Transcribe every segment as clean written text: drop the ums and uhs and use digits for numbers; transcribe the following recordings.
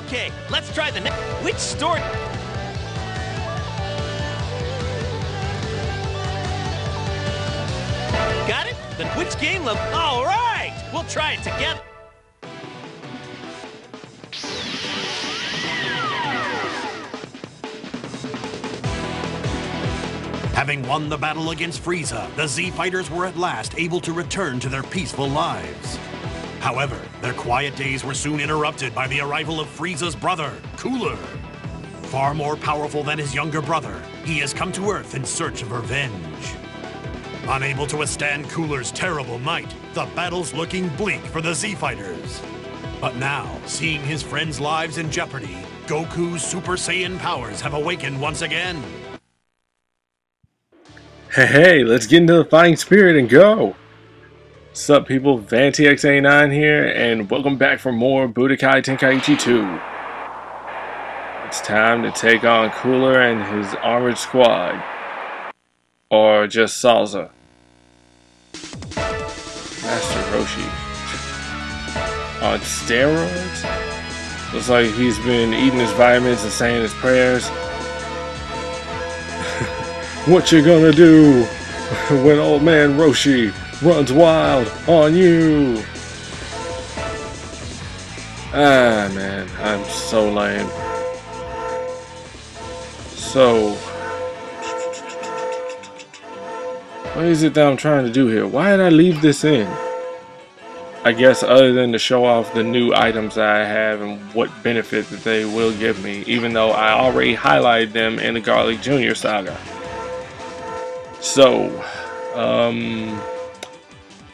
Okay, let's try the next. Which story? Got it? Then which game level? All right, we'll try it together. Having won the battle against Frieza, the Z Fighters were at last able to return to their peaceful lives. However, their quiet days were soon interrupted by the arrival of Frieza's brother, Cooler. Far more powerful than his younger brother, he has come to Earth in search of revenge. Unable to withstand Cooler's terrible might, the battle's looking bleak for the Z Fighters. But now, seeing his friends' lives in jeopardy, Goku's Super Saiyan powers have awakened once again. Hey, let's get into the fighting spirit and go! What's up, people? VanTX89 here, and welcome back for more Budokai Tenkaichi 2. It's time to take on Cooler and his armored squad. Or just Salza. Master Roshi. On steroids? Looks like he's been eating his vitamins and saying his prayers. What you gonna do when old man Roshi runs wild on you? Ah, man, I'm so lame. So, what is it that I'm trying to do here? Why did I leave this in? I guess other than to show off the new items that I have and what benefit that they will give me, even though I already highlighted them in the Garlic Jr. saga. So,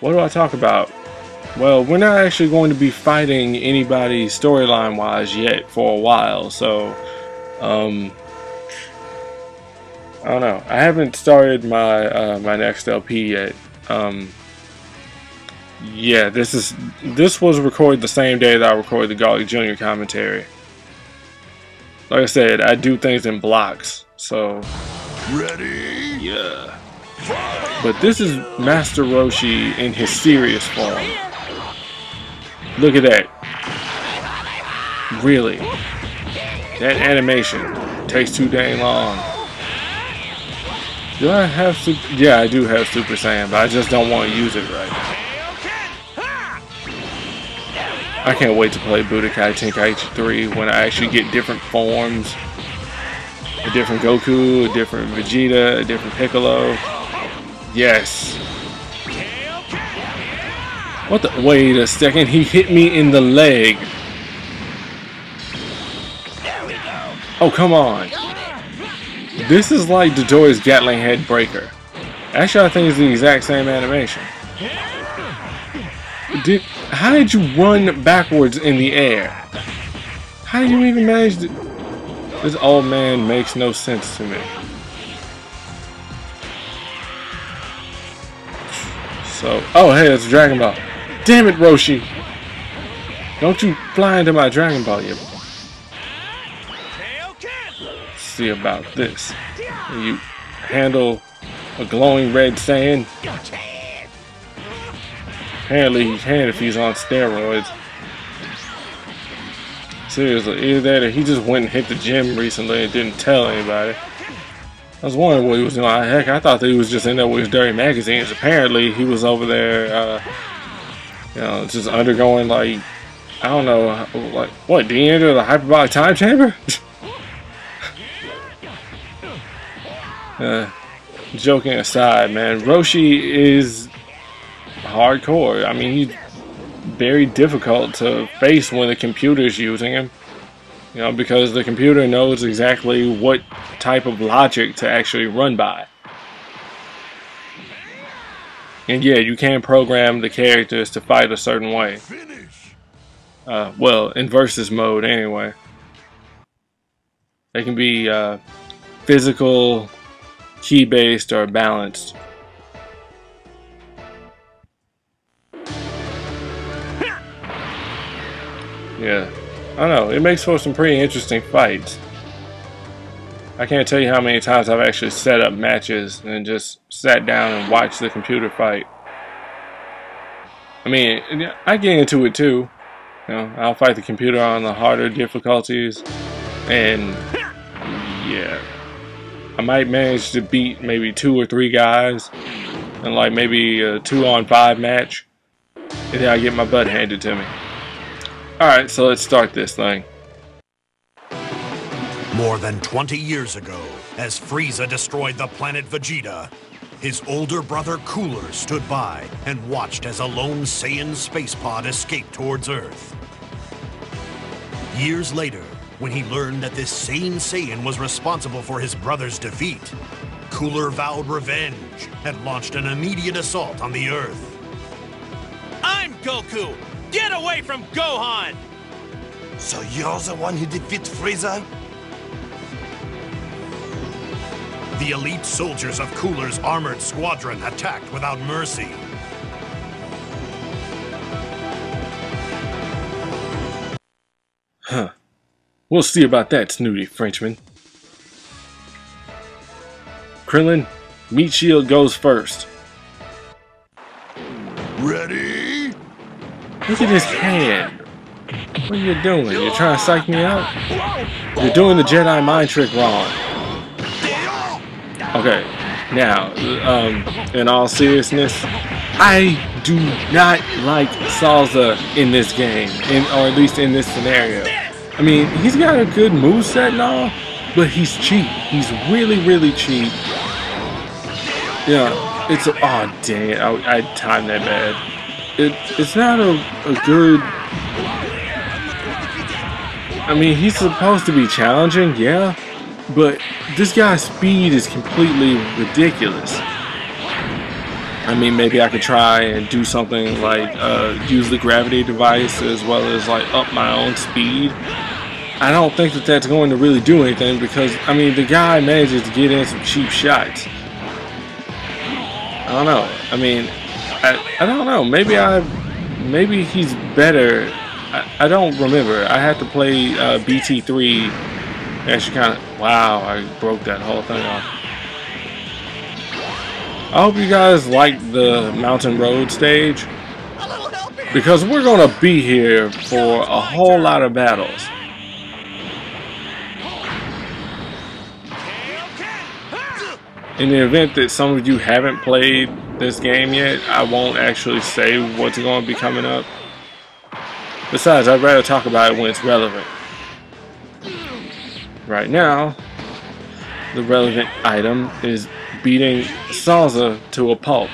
what do I talk about? Well, we're not actually going to be fighting anybody storyline wise yet for a while, so I don't know. I haven't started my my next LP yet. Yeah, this was recorded the same day that I recorded the Garlic Jr. commentary. Like I said, I do things in blocks, so Ready? yeah. But this is Master Roshi in his serious form. Look at that. Really? That animation takes too dang long. Do I have Super? Yeah, I do have Super Saiyan, but I just don't want to use it right now. I can't wait to play Budokai Tenkaichi 3 when I actually get different forms. A different Goku, a different Vegeta, a different Piccolo. Yes. What the? Wait a second, he hit me in the leg. Oh, come on. This is like Dodoi's Gatling Head Breaker. Actually, I think it's the exact same animation. How did you run backwards in the air? How did you even manage to... This old man makes no sense to me. So, oh hey, it's a Dragon Ball. Damn it, Roshi! Don't you fly into my Dragon Ball yet. Let's see about this. You handle a glowing red Saiyan. Apparently he can if he's on steroids. Seriously, either that or he just went and hit the gym recently and didn't tell anybody. I was wondering what he was doing. Heck, I thought that he was just in there with his dirty magazines. Apparently, he was over there, you know, just undergoing, like, I don't know, like, what, did he enter the hyperbolic time chamber? Joking aside, man, Roshi is hardcore. I mean, he's very difficult to face when the computer's using him, you know, because the computer knows exactly what type of logic to actually run by. And yeah, you can program the characters to fight a certain way. Well, in versus mode anyway. They can be physical, key-based, or balanced. Yeah, I don't know, it makes for some pretty interesting fights. I can't tell you how many times I've actually set up matches and just sat down and watched the computer fight. I mean, I get into it too. You know, I'll fight the computer on the harder difficulties, and yeah, I might manage to beat maybe 2 or 3 guys, and like maybe a 2-on-5 match, and then I get my butt handed to me. Alright, so let's start this thing. More than 20 years ago, as Frieza destroyed the planet Vegeta, his older brother Cooler stood by and watched as a lone Saiyan space pod escaped towards Earth. Years later, when he learned that this same Saiyan was responsible for his brother's defeat, Cooler vowed revenge and launched an immediate assault on the Earth. I'm Goku! Get away from Gohan! So you're the one who defeated Frieza? The elite soldiers of Cooler's armored squadron attacked without mercy. Huh. We'll see about that, snooty Frenchman. Krillin, meat shield goes first. Ready? Look at his hand. What are you doing? You're trying to psych me out? You're doing the Jedi mind trick wrong. Okay, now, in all seriousness, I do not like Salza in this game, or at least in this scenario. I mean, he's got a good moveset and all, but he's cheap. He's really, really cheap. Yeah, it's a, oh dang it, I timed that bad. It's not a good, I mean, he's supposed to be challenging, yeah, but this guy's speed is completely ridiculous. I mean, maybe I could try and do something like use the gravity device as well as like up my own speed. I don't think that that's going to really do anything because, I mean, the guy manages to get in some cheap shots. I don't know. I mean, I don't know. Maybe he's better. I don't remember. I had to play BT3. Actually, kind of. Wow, I broke that whole thing off. I hope you guys like the Mountain Road stage, because we're gonna be here for a whole lot of battles. In the event that some of you haven't played this game yet, I won't actually say what's going to be coming up. Besides, I'd rather talk about it when it's relevant. Right now, the relevant item is beating Salza to a pulp.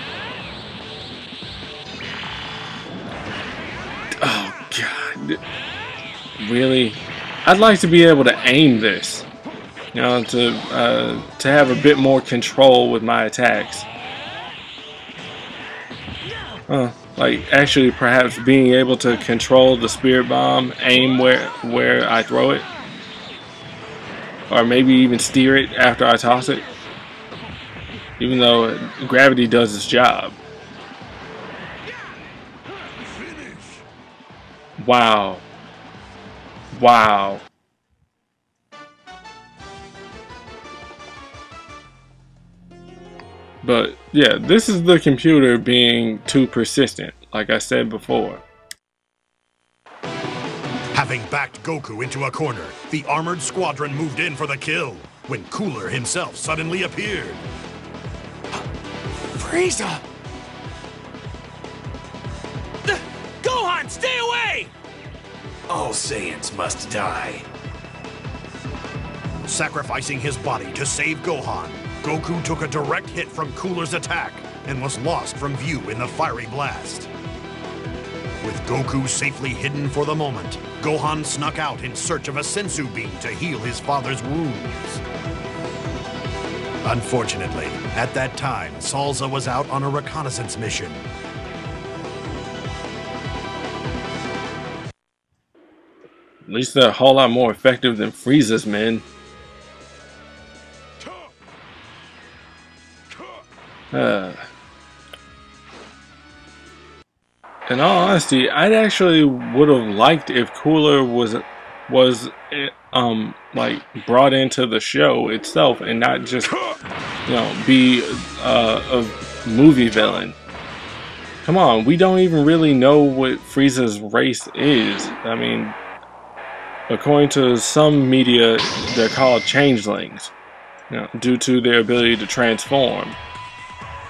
Oh god. Really? I'd like to be able to aim this. You know, to have a bit more control with my attacks. Like actually perhaps being able to control the spirit bomb, aim where I throw it. Or maybe even steer it after I toss it. Even though gravity does its job. Wow. Wow. But yeah, this is the computer being too persistent, like I said before. Having backed Goku into a corner, the armored squadron moved in for the kill, when Cooler himself suddenly appeared. Frieza! Gohan, stay away! All Saiyans must die. Sacrificing his body to save Gohan, Goku took a direct hit from Cooler's attack and was lost from view in the fiery blast. With Goku safely hidden for the moment, Gohan snuck out in search of a sensu bean to heal his father's wounds. Unfortunately, at that time, Salza was out on a reconnaissance mission. At least they're a whole lot more effective than Frieza's men. In all honesty, I actually would have liked if Cooler was like brought into the show itself and not just, you know, be a movie villain. come on, we don't even really know what Frieza's race is. I mean, according to some media, they're called changelings, you know, due to their ability to transform.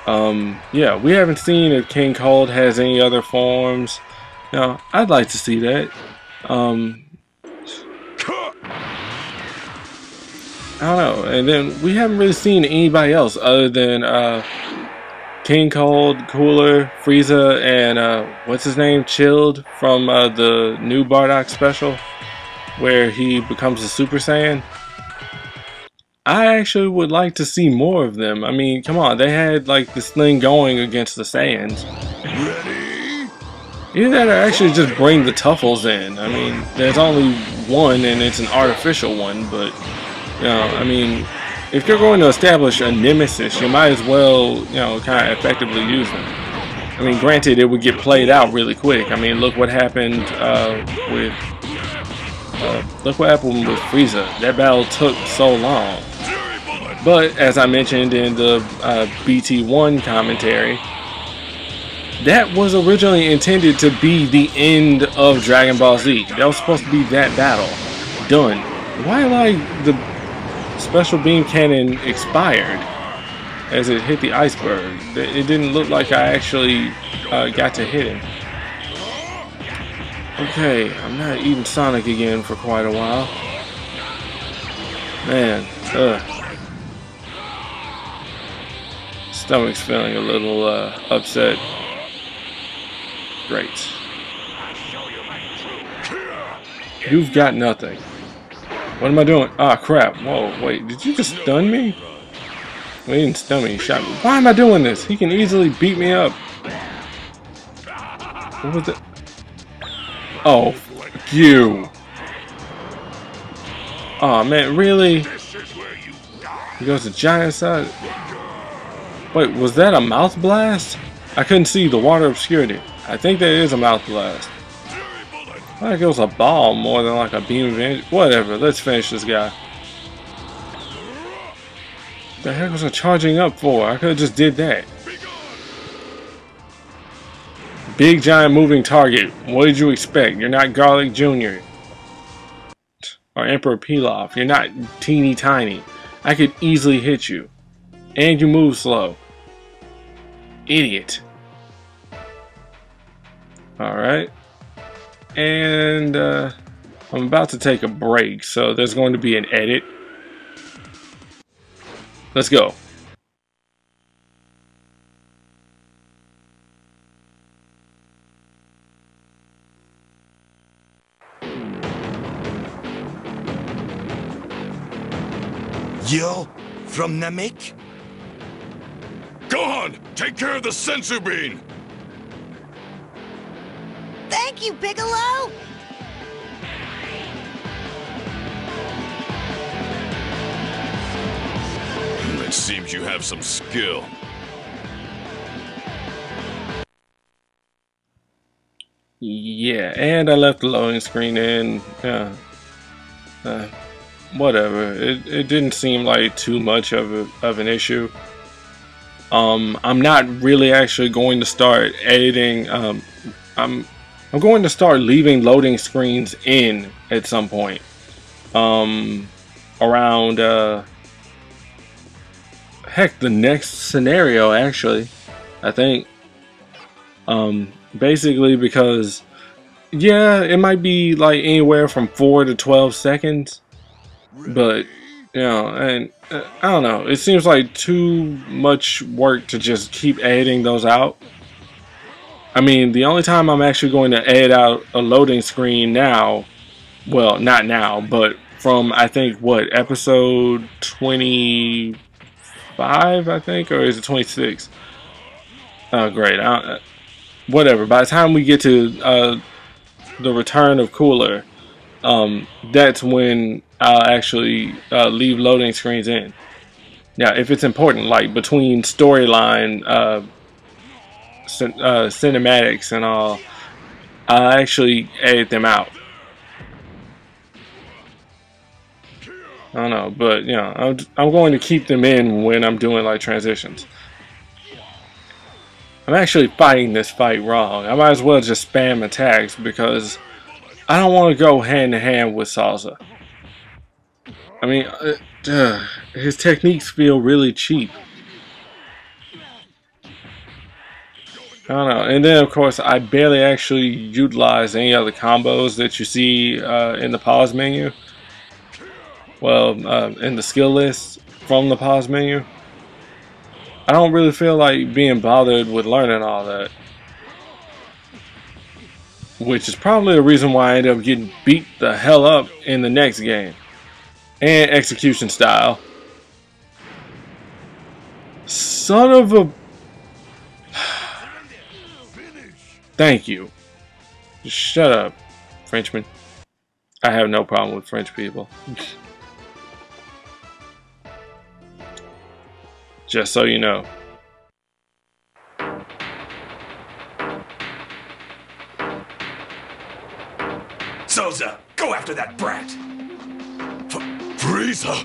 Yeah, we haven't seen if King Cold has any other forms. Now, I'd like to see that. I don't know. And then we haven't really seen anybody else other than King Cold, Cooler, Frieza, and what's his name? Chilled from the new Bardock special where he becomes a Super Saiyan. I actually would like to see more of them. I mean, come on, they had like this thing going against the Saiyans. Ready? Either that or actually just bring the Tuffles in. I mean, there's only one and it's an artificial one, but you know, I mean, if you're going to establish a nemesis, you might as well, you know, kind of effectively use them. I mean, granted, it would get played out really quick. I mean, look what happened with Frieza. That battle took so long. But as I mentioned in the BT1 commentary, that was originally intended to be the end of Dragon Ball Z. That was supposed to be that battle done. Why, like, the special beam cannon expired as it hit the iceberg? It didn't look like I actually got to hit him. Okay, I'm not eating Sonic again for quite a while. Man, stomach's feeling a little upset. Great. You've got nothing. What am I doing? Ah, crap. Whoa, wait, did you just stun me? Well, he didn't stun me, he shot me. Why am I doing this? He can easily beat me up. What was it? Oh, fuck you. Oh man, really? He goes to giant side. Wait, was that a mouth blast? I couldn't see, the water obscured it. I think that is a mouth blast. I think it was a ball more than like a beam of energy. Whatever, let's finish this guy. What the heck was I charging up for? I could have just did that. Big giant moving target. What did you expect? You're not Garlic Jr. or Emperor Pilaf. You're not teeny tiny. I could easily hit you. And you move slow. Idiot. Alright. And I'm about to take a break, so there's going to be an edit. Let's go. Yo, from Namek? Gohan, take care of the sensu bean! Thank you, Piccolo! It seems you have some skill. Yeah, and I left the loading screen in. Whatever. It didn't seem like too much of an issue. I'm not really actually going to start editing. I'm going to start leaving loading screens in at some point. Around heck, the next scenario actually, I think. Basically because yeah, it might be like anywhere from 4 to 12 seconds. But, you know, and I don't know, it seems like too much work to just keep editing those out. I mean, the only time I'm actually going to edit out a loading screen now, well, not now, but from, I think, what, episode 25, I think, or is it 26? Oh, great. Whatever, by the time we get to the return of Cooler, that's when I'll actually leave loading screens in. Now, if it's important, like between storyline, cinematics and all, I'll actually edit them out. I don't know, but you know, I'm going to keep them in when I'm doing like transitions. I'm actually fighting this fight wrong. I might as well just spam attacks because I don't want to go hand to hand with Salza. I mean, his techniques feel really cheap. I don't know. And then, of course, I barely actually utilize any other combos that you see in the pause menu. Well, in the skill list from the pause menu. I don't really feel like being bothered with learning all that. Which is probably the reason why I ended up getting beat the hell up in the next game. And execution style. Son of a... Thank you. Just shut up, Frenchman. I have no problem with French people. Just so you know. Salza, go after that brat! Frieza!